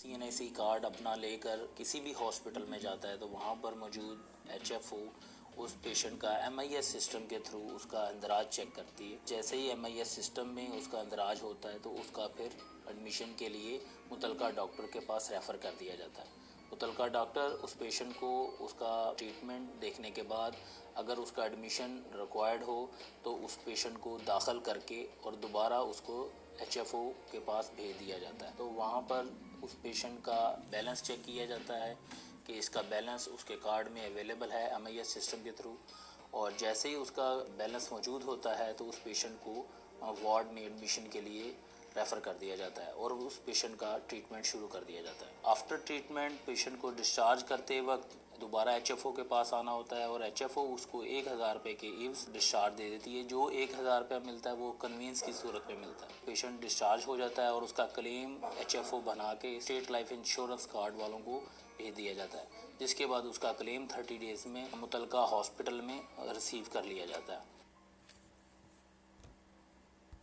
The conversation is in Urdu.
CNAC کارڈ اپنا لے کر کسی بھی ہاسپٹل میں جاتا ہے تو وہاں پر موجود HFO اس پیشنٹ کا MIS سسٹم کے تھرو اس کا اندراج چیک کرتی ہے. جیسے ہی MIS سسٹم میں اس کا اندراج ہوتا ہے تو اس کا پھر ایڈمیشن کے لیے متعلقہ ڈاکٹر کے پاس ریفر کر دیا جاتا ہے. متعلقہ ڈاکٹر اس پیشنٹ کو اس کا ٹریٹمنٹ دیکھنے کے بعد اگر اس کا ایڈمیشن ریکوائرڈ ہو تو اس پیشنٹ کو داخل کر کے اور دوبارہ اس کو HFO کے پاس بھیج دیا جاتا ہے. تو وہاں پر اس پیشنٹ کا بیلنس چیک کیا جاتا ہے کہ اس کا بیلنس اس کے کارڈ میں اویلیبل ہے MIS سسٹم کے تھرو، اور جیسے ہی اس کا بیلنس موجود ہوتا ہے تو اس پیشنٹ کو وارڈ میں ایڈمیشن کے لیے ریفر کر دیا جاتا ہے اور اس پیشنٹ کا ٹریٹمنٹ شروع کر دیا جاتا ہے. آفٹر ٹریٹمنٹ پیشنٹ کو ڈسچارج کرتے وقت دوبارہ HFO کے پاس آنا ہوتا ہے اور HFO اس کو 1000 روپے کے ایوز ڈسچارج دے دیتی ہے. جو 1000 روپے ملتا ہے وہ کنوینس کی صورت میں ملتا ہے. پیشنٹ ڈسچارج ہو جاتا ہے اور اس کا کلیم HFO بنا کے اسٹیٹ لائف انشورنس کارڈ والوں کو بھیج دیا جاتا ہے، جس کے بعد اس کا کلیم 30 ڈیز میں متعلقہ ہاسپٹل میں ریسیو کر لیا جاتا ہے.